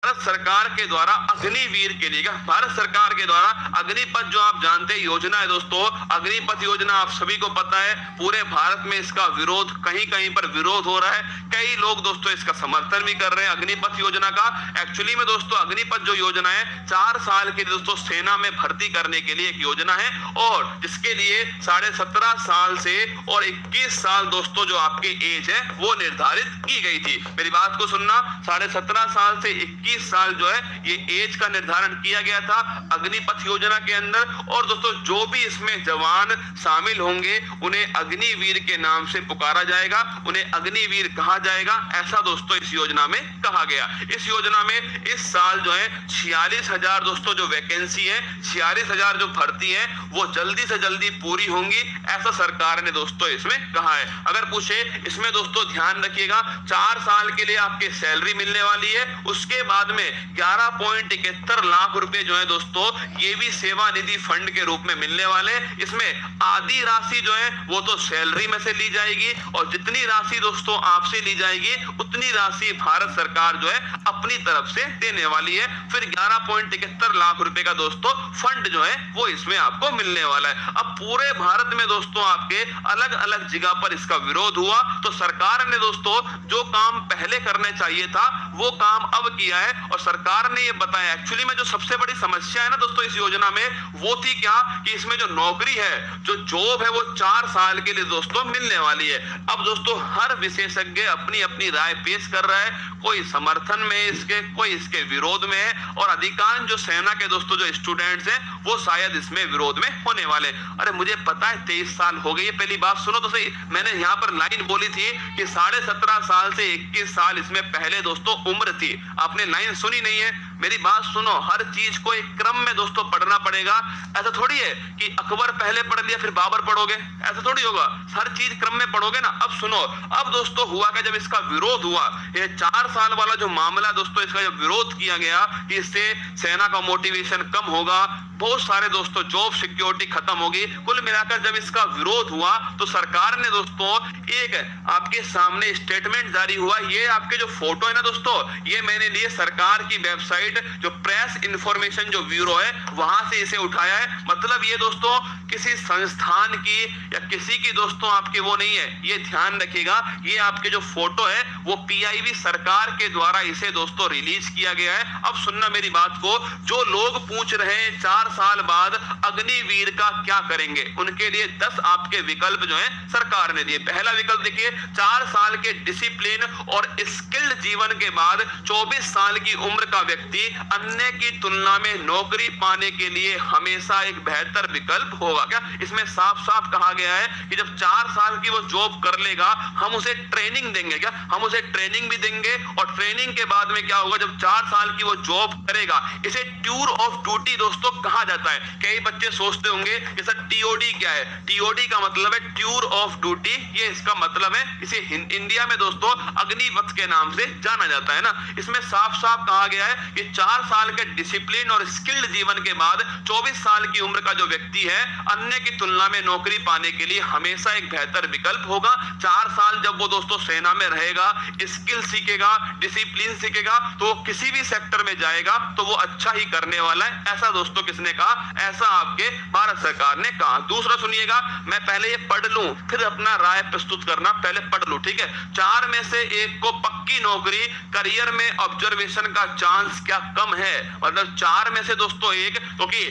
भारत सरकार के द्वारा अग्निवीर के लिए, भारत सरकार के द्वारा अग्निपथ जो आप जानते हैं योजना है दोस्तों, अग्निपथ योजना आप सभी को पता है पूरे भारत में इसका विरोध कहीं कहीं पर विरोध हो रहा है। कई लोग दोस्तों इसका समर्थन भी कर रहे हैं अग्निपथ योजना का। एक्चुअली में दोस्तों अग्निपथ जो योजना है 4 साल के दोस्तों सेना में भर्ती करने के लिए एक योजना है और जिसके लिए 17.5 साल से और 21 साल दोस्तों जो आपके एज है वो निर्धारित की गई थी। मेरी बात को सुनना, 17.5 साल से 21 साल जो है ये एज का निर्धारण किया गया था अग्निपथ योजना के अंदर। और दोस्तों जो भी इसमें जवान शामिल होंगे उन्हें अग्निवीर के नाम से पुकारा जाएगा, उन्हें अग्निवीर कहा जाएगा, ऐसा दोस्तों इस योजना में कहा गया। इस योजना में इस साल जो है 46,000 दोस्तों जो वैकेंसी है, 46,000 जो भर्ती है वो जल्दी से जल्दी पूरी होंगी, ऐसा सरकार ने दोस्तों इसमें कहा है। अगर पूछे इसमें दोस्तों ध्यान रखिएगा 4 साल के लिए आपकी सैलरी मिलने वाली है, उसके बाद में 11.71 लाख रुपए जो है दोस्तों ये भी सेवा निधि फंड के रूप में मिलने वाले। इसमें आधी राशि जो है वो तो सैलरी में से ली जाएगी और जितनी राशि दोस्तों आपसे ली जाएगी उतनी राशि भारत सरकार जो है अपनी तरफ से देने वाली है। फिर 11.71 लाख रुपए का दोस्तों फंड जो है वो इसमें आपको मिलने वाला है। अब पूरे भारत में दोस्तों आपके अलग अलग जगह पर इसका विरोध हुआ तो सरकार ने दोस्तों जो काम पहले करने चाहिए था वो काम अब किया है और सरकार ने ये बताया। एक्चुअली में जो सबसे बड़ी समस्या है ना दोस्तों इस योजना में वो थी क्या कि इसमें जो नौकरी है, जो जॉब है वो 4 साल के लिए दोस्तों मिलने वाली है। अब दोस्तों हर विशेषज्ञ अपनी अपनी राय पेश कर रहा है, कोई समर्थन में इसके, कोई इसके विरोध में है और अधिकांश जो सेना के दोस्तों जो स्टूडेंट्स हैं वो शायद इसमें विरोध में होने वाले। अरे मुझे पता है 23 साल हो गई है, पहली बात सुनो तो सही, मैंने यहाँ पर लाइन बोली थी कि 17.5 साल से 21 साल इसमें पहले दोस्तों उम्र थी, आपने लाइन सुनी नहीं है। मेरी बात सुनो, हर चीज को एक क्रम में दोस्तों पढ़ना पड़ेगा। ऐसा थोड़ी है कि अकबर पहले पढ़ लिया फिर बाबर पढ़ोगे, ऐसा थोड़ी होगा, हर चीज क्रम में पढ़ोगे ना। अब सुनो, अब दोस्तों हुआ क्या, जब इसका विरोध हुआ, ये 4 साल वाला जो मामला दोस्तों इसका जब विरोध किया गया कि इससे सेना का मोटिवेशन कम होगा, बहुत सारे दोस्तों जॉब सिक्योरिटी खत्म होगी, कुल मिलाकर जब इसका विरोध हुआ तो सरकार ने दोस्तों एक आपके सामने स्टेटमेंट जारी हुआ। ये आपके जो फोटो है ना दोस्तों, ये मैंने लिए सरकार की वेबसाइट जो प्रेस इंफॉर्मेशन जो ब्यूरो है वहां से इसे उठाया है। मतलब ये दोस्तों किसी संस्थान की या किसी की दोस्तों आपके वो नहीं है, ये ध्यान रखिएगा। ये आपके जो फोटो है वो पीआईबी सरकार के द्वारा इसे दोस्तों रिलीज किया गया है। अब सुनना मेरी बात को, जो लोग पूछ रहे हैं 4 साल बाद अग्निवीर का क्या करेंगे, उनके लिए 10 आपके विकल्प जो है सरकार ने दिए। पहला विकल्प देखिए, 4 साल के डिसिप्लिन और स्किल्ड जीवन के बाद 24 साल की उम्र का व्यक्ति अन्य की तुलना में नौकरी पाने के लिए हमेशा एक बेहतर विकल्प होगा। क्या इसमें साफ साफ कहा गया है कि जब 4 साल की वो जॉब कर लेगा हम उसे ट्रेनिंग देंगे, क्या हम उसे ट्रेनिंग भी देंगे और ट्रेनिंग के बाद में क्या होगा, जब 4 साल की वो जॉब करेगा, इसे टूर ऑफ ड्यूटी दोस्तों कहा जाता है। कई बच्चे सोचते होंगे कि सर टीओडी क्या है, टीओडी का मतलब है टूर ऑफ ड्यूटी, ये इसका मतलब है, इसे इंडिया में दोस्तों अग्निपथ के नाम से जाना जाता है ना। इसमें साफ साफ कहा गया है कि 4 साल के डिसिप्लिन और स्किल्ड जीवन के बाद 24 साल की उम्र का जो व्यक्ति है अन्य की तुलना में नौकरी पाने के लिए हमेशा एक बेहतर विकल्प होगा। 4 साल जब वो दोस्तों सेना में रहेगा, स्किल सीखेगा, डिसिप्लिन सीखेगा, तो वो किसी भी सेक्टर में जाएगा तो वो अच्छा ही करने वाला है, ऐसा दोस्तों किसने कहा, ऐसा आपके भारत सरकार ने कहा। दूसरा सुनिएगा, मैं पहले ये पढ़ लूं फिर अपना राय प्रस्तुत करना, पहले पढ़ लूं, ठीक है। 4 में से एक को पक्की नौकरी, करियर में ऑब्जर्वेशन का चांस क्या कम है, मतलब 4 में से दोस्तों एक, क्योंकि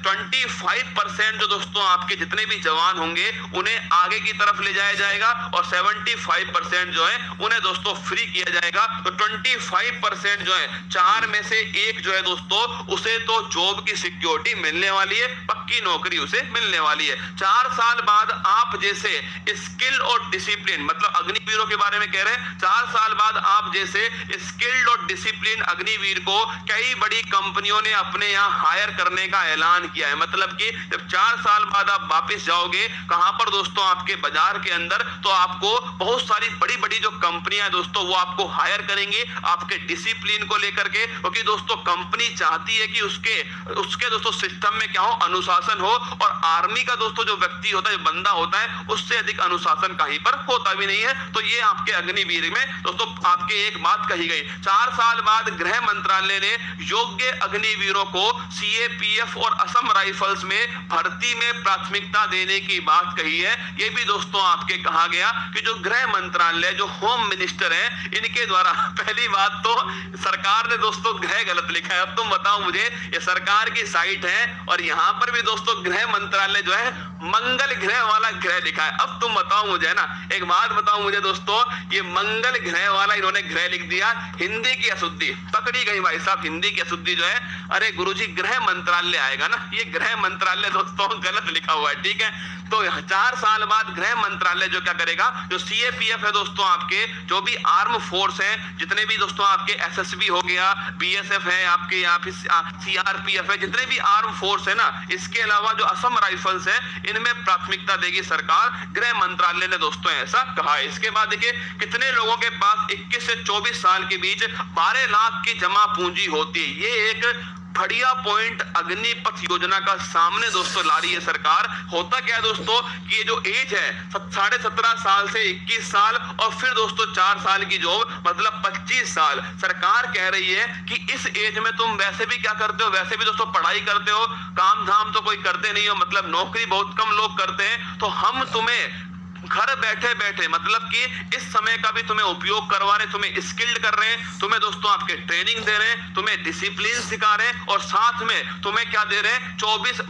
25% जो दोस्तों आपके जितने भी जवान होंगे उन्हें आगे की तरफ ले जाया जाएगा और 75% जो है उन्हें दोस्तों फ्री किया जाएगा। तो 25% जो है 4 में से एक जो है दोस्तों उसे तो जॉब की सिक्योरिटी मिलने वाली है, पक्की नौकरी उसे मिलने वाली है। 4 साल बाद आप जैसे स्किल और डिसिप्लिन, मतलब अग्निवीरों के बारे में कह रहे हैं, 4 साल बाद आप जैसे स्किल्ड और डिसिप्लिन अग्निवीर को कई बड़ी कंपनियों ने अपने यहाँ हायर करने का ऐलान किया है। मतलब कि जब 4 साल बाद आप वापस जाओगे कहां पर दोस्तों, आपके बाजार के अंदर, तो आपको बहुत सारी बड़ी बड़ी जो कंपनियां दोस्तों वो आपको हायर करेंगी आपके डिसिप्लिन को लेकर के, क्योंकि दोस्तों कंपनी चाहती है कि उसके दोस्तों सिस्टम में क्या हो, अनुशासन हो। और आर्मी का दोस्तों जो व्यक्ति होता है, जो बंदा होता है, उससे अधिक अनुशासन कहीं पर होता भी नहीं है। तो ये आपके अग्निवीर में दोस्तों आपके एक बात कही गई। 4 साल बाद गृह मंत्रालय ने योग्य अग्निवीरों को सीएपीएफ और असम राइफल्स में भर्ती में प्राथमिकता देने की बात कही है। ये भी दोस्तों आपके कहा गया कि जो गृह मंत्रालय, जो होम मिनिस्टर है, इनके द्वारा पहली बात तो सरकार ने दोस्तों गृह गलत लिखा है। अब तुम बताओ मुझे, ये सरकार की साइट है और यहां पर भी दोस्तों गृह मंत्रालय जो है मंगल ग्रह वाला ग्रह लिखा है। अब तुम बताओ मुझे ना, एक बात बताओ मुझे दोस्तों, ये मंगल ग्रह वाला इन्होंने ग्रह लिख दिया, हिंदी की अशुद्धि पकड़ी गई भाई साहब, हिंदी की अशुद्धि जो है। अरे गुरुजी गृह मंत्रालय आएगा ना, ये गृह मंत्रालय दोस्तों गलत लिखा हुआ है, ठीक है। तो 4 साल बाद गृह मंत्रालय जो क्या करेगा, जो सीएपीएफ है दोस्तों, आपके जो भी आर्म फोर्स है, जितने भी दोस्तों आपके एसएसबी हो गया, बीएसएफ है, आपके यहाँ पे सीआरपीएफ है, जितने भी आर्म फोर्स है ना, इसके अलावा जो असम राइफल्स है, इनमें प्राथमिकता देगी सरकार, गृह मंत्रालय ने दोस्तों ऐसा कहा है। इसके बाद देखिए कितने लोगों के पास 21 से 24 साल के बीच 12 लाख की जमा पूंजी होती है। ये एक बढ़िया पॉइंट अग्निपथ योजना का सामने दोस्तों ला रही है सरकार। होता क्या है दोस्तों कि ये जो एज है 17.5 साल से 21 साल और फिर दोस्तों 4 साल की जॉब, मतलब 25 साल। सरकार कह रही है कि इस एज में तुम वैसे भी क्या करते हो, वैसे भी दोस्तों पढ़ाई करते हो, काम धाम तो कोई करते नहीं हो, मतलब नौकरी बहुत कम लोग करते हैं, तो हम तुम्हें घर बैठे बैठे, मतलब कि इस समय का भी तुम्हें उपयोग करवा रहे, तुम्हें स्किल्ड कर रहे हैं, तुम्हें दोस्तों आपके ट्रेनिंग दे रहे हैं, तुम्हें डिसिप्लिन सिखा रहे हैं और साथ में तुम्हें क्या दे रहे हैं,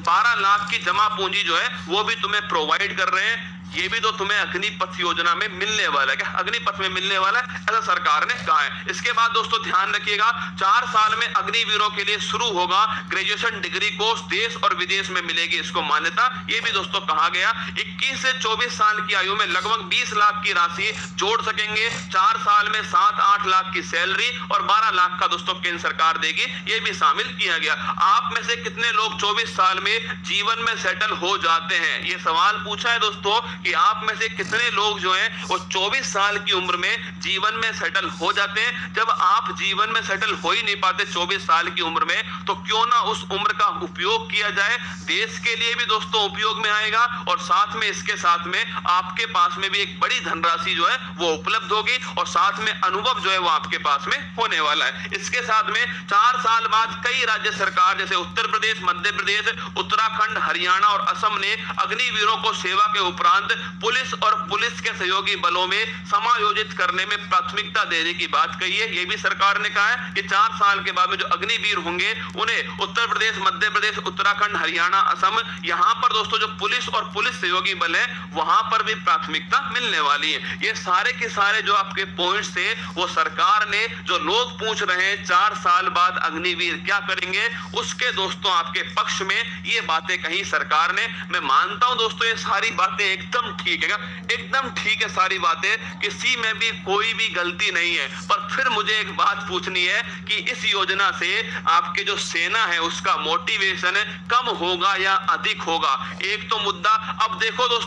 12 लाख की जमा पूंजी जो है वो भी तुम्हें प्रोवाइड कर रहे हैं। ये भी तो तुम्हें अग्निपथ योजना में मिलने वाला है। क्या अग्निपथ में मिलने वाला है, ऐसा सरकार ने कहा है। इसके बाद दोस्तों ध्यान रखिएगा, 4 साल में अग्निवीरों के लिए शुरू होगा ग्रेजुएशन डिग्री कोर्स, देश और विदेश में मिलेगी इसको मान्यता। ये भी दोस्तों कहा गया। 21 से 24 साल की आयु में लगभग 20 लाख की राशि जोड़ सकेंगे। 4 साल में 7-8 लाख की सैलरी और 12 लाख का दोस्तों केंद्र सरकार देगी, ये भी शामिल किया गया। आप में से कितने लोग 24 साल में जीवन में सेटल हो जाते हैं, ये सवाल पूछा है दोस्तों कि आप में से कितने लोग जो हैं वो 24 साल की उम्र में जीवन में सेटल हो जाते हैं। जब आप जीवन में सेटल हो ही नहीं पाते 24 साल की उम्र में, तो क्यों ना उस उम्र का उपयोग किया जाए, देश के लिए भी दोस्तों उपयोग में आएगा और साथ में इसके साथ में आपके पास में भी एक बड़ी धनराशि जो है वो उपलब्ध होगी और साथ में अनुभव जो है वो आपके पास में होने वाला है। इसके साथ में 4 साल बाद कई राज्य सरकार जैसे उत्तर प्रदेश, मध्य प्रदेश, उत्तराखंड, हरियाणा और असम ने अग्निवीरों को सेवा के उपरांत पुलिस और पुलिस के सहयोगी बलों में समायोजित करने में प्राथमिकता देने की बात कही है। यह भी सरकार ने कहा है कि 4 साल के बाद में जो अग्निवीर होंगे उन्हें उत्तर प्रदेश, मध्य प्रदेश, उत्तराखंड, हरियाणा, असम, यहां पर दोस्तों जो पुलिस और पुलिस सहयोगी बल है वहां पर भी प्राथमिकता मिलने वाली है। ये सारे के सारे जो आपके पॉइंट्स थे वो सरकार ने, जो लोग पूछ रहे हैं 4 साल बाद अग्निवीर क्या करेंगे, उसके दोस्तों आपके पक्ष में ये बातें कही सरकार ने। मैं मानता हूं दोस्तों ये सारी बातें एकदम ठीक है, एकदम ठीक है सारी बातें, किसी में भी कोई भी गलती नहीं है। पर फिर मुझे एक बात पूछनी है कि इस योजना से आपके जो सेना है उसका मोटिवेशन कम होगा या अधिक होगा। एक तो मुद्दा, अब देखो दोस्तों